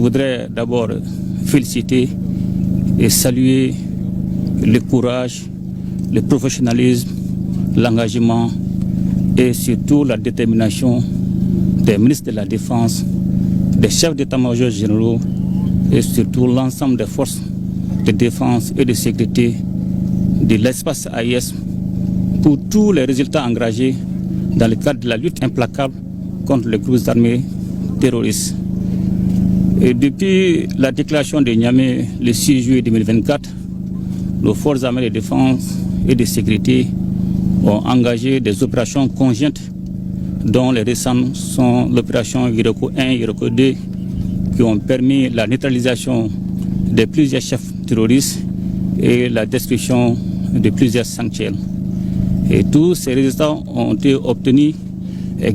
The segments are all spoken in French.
voudrais d'abord féliciter et saluer le courage, le professionnalisme, l'engagement et surtout la détermination des ministres de la Défense, des chefs d'état-major généraux et surtout l'ensemble des forces de défense et de sécurité de l'espace AIS pour tous les résultats engagés dans le cadre de la lutte implacable contre les groupes armés terroristes. Et depuis la déclaration de Niamey le 6 juillet 2024, nos forces armées de défense et de sécurité ont engagé des opérations conjointes dont les récentes sont l'opération Iroko 1 et Iroko 2 qui ont permis la neutralisation de plusieurs chefs terroristes et la destruction de plusieurs sanctuaires. Et tous ces résultats ont été obtenus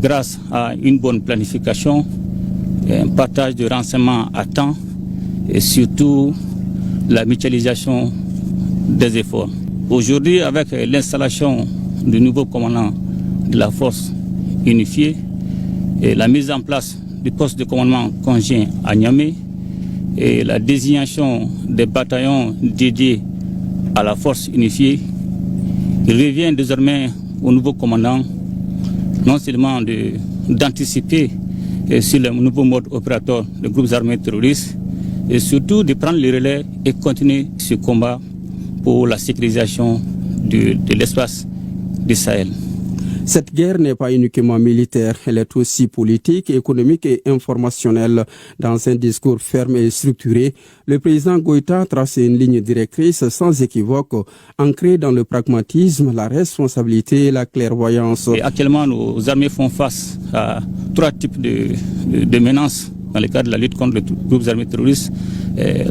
grâce à une bonne planification, un partage de renseignements à temps et surtout la mutualisation des efforts. Aujourd'hui, avec l'installation du nouveau commandant de la force unifiée et la mise en place du poste de commandement conjoint à Niamey et la désignation des bataillons dédiés à la force unifiée, il revient désormais au nouveau commandant non seulement d'anticiper sur le nouveau mode opératoire des groupes armés terroristes et surtout de prendre le relais et continuer ce combat pour la sécurisation de l'espace du Sahel. Cette guerre n'est pas uniquement militaire, elle est aussi politique, économique et informationnelle. Dans un discours ferme et structuré, le président Goïta trace une ligne directrice sans équivoque, ancrée dans le pragmatisme, la responsabilité et la clairvoyance. Et actuellement, nos armées font face à 3 types de menaces dans le cadre de la lutte contre les groupes armés terroristes.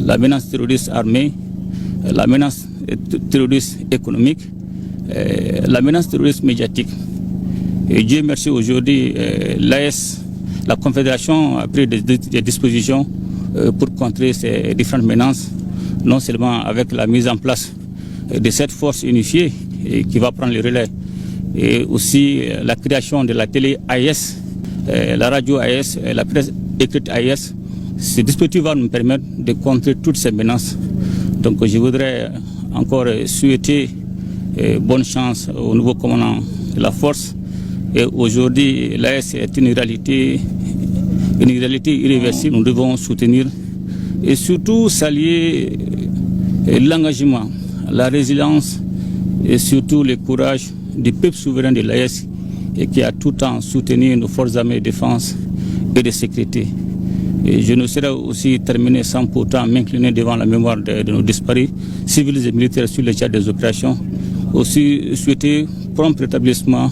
La menace terroriste armée, la menace terroriste économique, la menace terroriste médiatique. Et Dieu merci, aujourd'hui, l'AS, la Confédération a pris des dispositions pour contrer ces différentes menaces, non seulement avec la mise en place de cette force unifiée qui va prendre le relais, et aussi la création de la télé AIS, la radio AIS, la presse écrite AIS. Ce dispositif va nous permettre de contrer toutes ces menaces. Donc je voudrais encore souhaiter bonne chance au nouveau commandant de la force. Et aujourd'hui, l'AS est une réalité irréversible. Nous devons soutenir et surtout saluer l'engagement, la résilience et surtout le courage du peuple souverain de l'AS et qui a tout le temps soutenu nos forces armées de défense et de sécurité. Et je ne saurais aussi terminer sans pourtant m'incliner devant la mémoire de nos disparus, civils et militaires sur le théâtre des opérations. Aussi souhaiter prompt rétablissement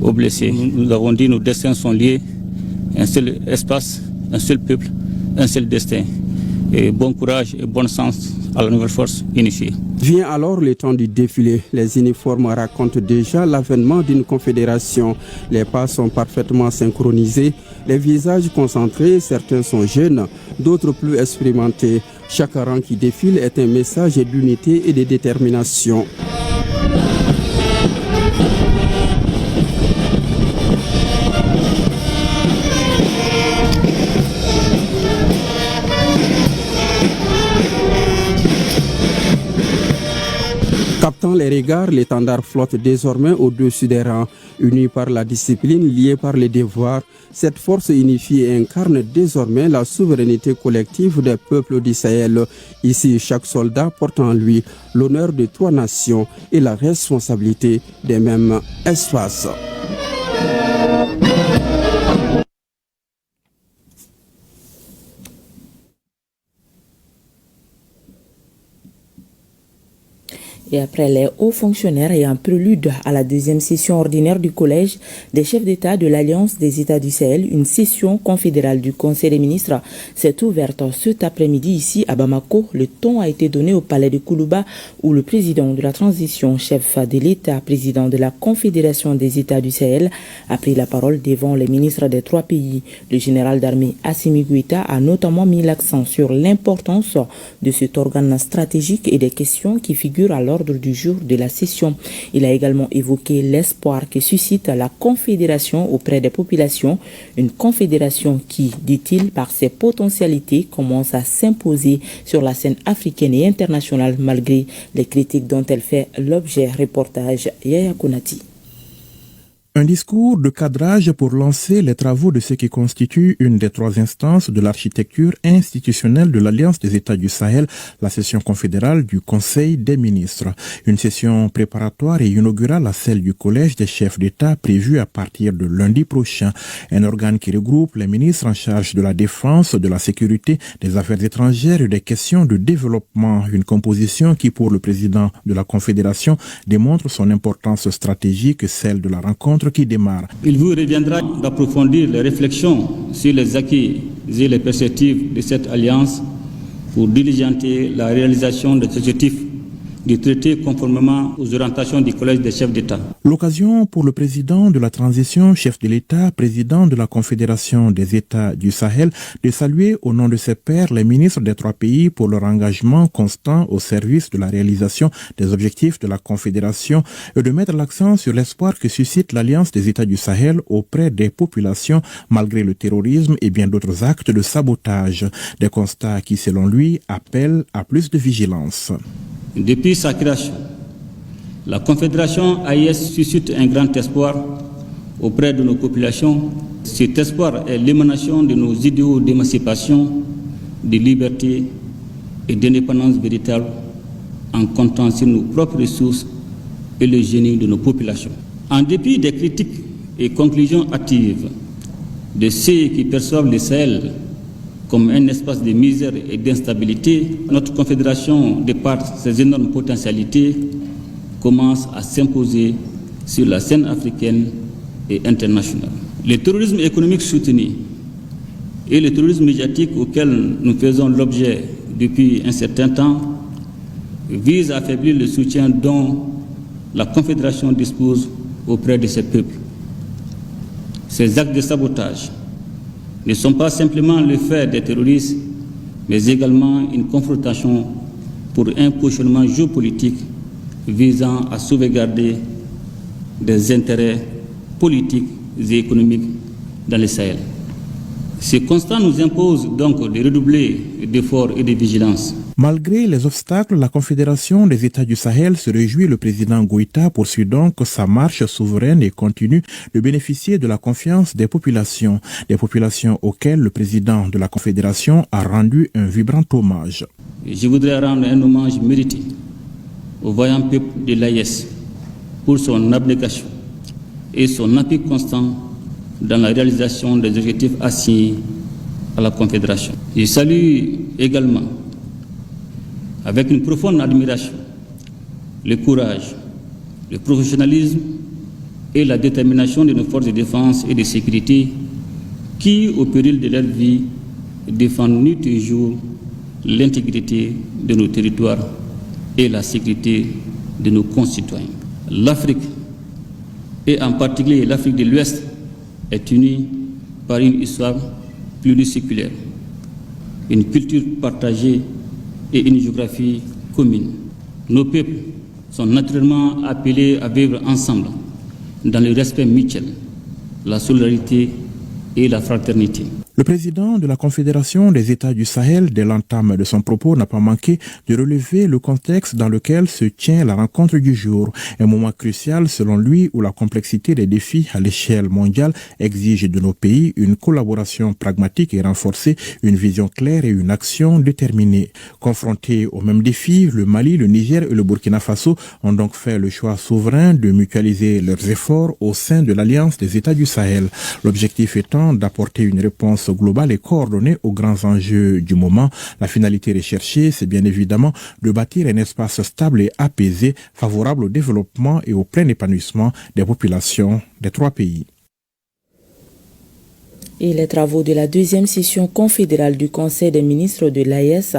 aux blessés. Nous avons dit que nos destins sont liés, un seul espace, un seul peuple, un seul destin. Et bon courage et bon sens à la nouvelle force unifiée. Vient alors le temps du défilé. Les uniformes racontent déjà l'avènement d'une confédération. Les pas sont parfaitement synchronisés, les visages concentrés, certains sont jeunes, d'autres plus expérimentés. Chaque rang qui défile est un message d'unité et de détermination. Captant les regards, l'étendard flotte désormais au-dessus des rangs. Unis par la discipline, liés par les devoirs, cette force unifiée incarne désormais la souveraineté collective des peuples du Sahel. Ici, chaque soldat porte en lui l'honneur de 3 nations et la responsabilité des mêmes espaces. Et après les hauts fonctionnaires et en prélude à la 2e session ordinaire du Collège des chefs d'État de l'Alliance des États du Sahel, une session confédérale du Conseil des ministres s'est ouverte cet après-midi ici à Bamako. Le ton a été donné au palais de Koulouba où le président de la transition, chef de l'État, président de la Confédération des États du Sahel, a pris la parole devant les ministres des 3 pays. Le général d'armée Assimi Goïta a notamment mis l'accent sur l'importance de cet organe stratégique et des questions qui figurent à l'ordre l'ordre du jour de la session. Il a également évoqué l'espoir que suscite la Confédération auprès des populations, une confédération qui, dit-il, par ses potentialités, commence à s'imposer sur la scène africaine et internationale malgré les critiques dont elle fait l'objet. Reportage Yaya Konati. Un discours de cadrage pour lancer les travaux de ce qui constitue une des 3 instances de l'architecture institutionnelle de l'Alliance des États du Sahel, la session confédérale du Conseil des ministres. Une session préparatoire et inaugurale à celle du Collège des chefs d'État prévue à partir de lundi prochain. Un organe qui regroupe les ministres en charge de la défense, de la sécurité, des affaires étrangères et des questions de développement. Une composition qui, pour le président de la Confédération, démontre son importance stratégique, celle de la rencontre qui démarre. Il vous reviendra d'approfondir les réflexions sur les acquis et les perspectives de cette alliance pour diligenter la réalisation des objectifs du traité conformément aux orientations du Collège des chefs d'État. L'occasion pour le président de la transition, chef de l'État, président de la Confédération des États du Sahel, de saluer au nom de ses pairs les ministres des 3 pays pour leur engagement constant au service de la réalisation des objectifs de la Confédération et de mettre l'accent sur l'espoir que suscite l'Alliance des États du Sahel auprès des populations malgré le terrorisme et bien d'autres actes de sabotage. Des constats qui, selon lui, appellent à plus de vigilance. Depuis sa création, la Confédération AES suscite un grand espoir auprès de nos populations. Cet espoir est l'émanation de nos idéaux d'émancipation, de liberté et d'indépendance véritable en comptant sur nos propres ressources et le génie de nos populations. En dépit des critiques et conclusions hâtives de ceux qui perçoivent le Sahel comme un espace de misère et d'instabilité, notre confédération, de par ses énormes potentialités, commence à s'imposer sur la scène africaine et internationale. Le terrorisme économique soutenu et le terrorisme médiatique auquel nous faisons l'objet depuis un certain temps visent à affaiblir le soutien dont la Confédération dispose auprès de ses peuples. Ces actes de sabotage ne sont pas simplement le fait des terroristes, mais également une confrontation pour un positionnement géopolitique visant à sauvegarder des intérêts politiques et économiques dans le Sahel. Ce constat nous impose donc de redoubler d'efforts et de vigilance. Malgré les obstacles, la Confédération des États du Sahel se réjouit. Le président Goïta poursuit donc sa marche souveraine et continue de bénéficier de la confiance des populations auxquelles le président de la Confédération a rendu un vibrant hommage. Je voudrais rendre un hommage mérité au vaillant peuple de l'AES pour son abnégation et son appui constant dans la réalisation des objectifs assignés à la Confédération. Je salue également avec une profonde admiration le courage, le professionnalisme et la détermination de nos forces de défense et de sécurité qui, au péril de leur vie, défendent nuit et jour l'intégrité de nos territoires et la sécurité de nos concitoyens. L'Afrique, et en particulier l'Afrique de l'Ouest, est unie par une histoire pluriséculaire, une culture partagée et une géographie commune. Nos peuples sont naturellement appelés à vivre ensemble dans le respect mutuel, la solidarité et la fraternité. Le président de la Confédération des États du Sahel, dès l'entame de son propos, n'a pas manqué de relever le contexte dans lequel se tient la rencontre du jour. Un moment crucial, selon lui, où la complexité des défis à l'échelle mondiale exige de nos pays une collaboration pragmatique et renforcée, une vision claire et une action déterminée. Confrontés aux mêmes défis, le Mali, le Niger et le Burkina Faso ont donc fait le choix souverain de mutualiser leurs efforts au sein de l'Alliance des États du Sahel. L'objectif étant d'apporter une réponse globale et coordonnée aux grands enjeux du moment. La finalité recherchée, c'est bien évidemment de bâtir un espace stable et apaisé, favorable au développement et au plein épanouissement des populations des 3 pays. Et les travaux de la 2e session confédérale du Conseil des ministres de l'AES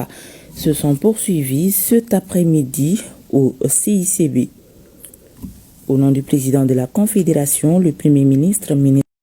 se sont poursuivis cet après-midi au CICB. Au nom du président de la Confédération, le Premier ministre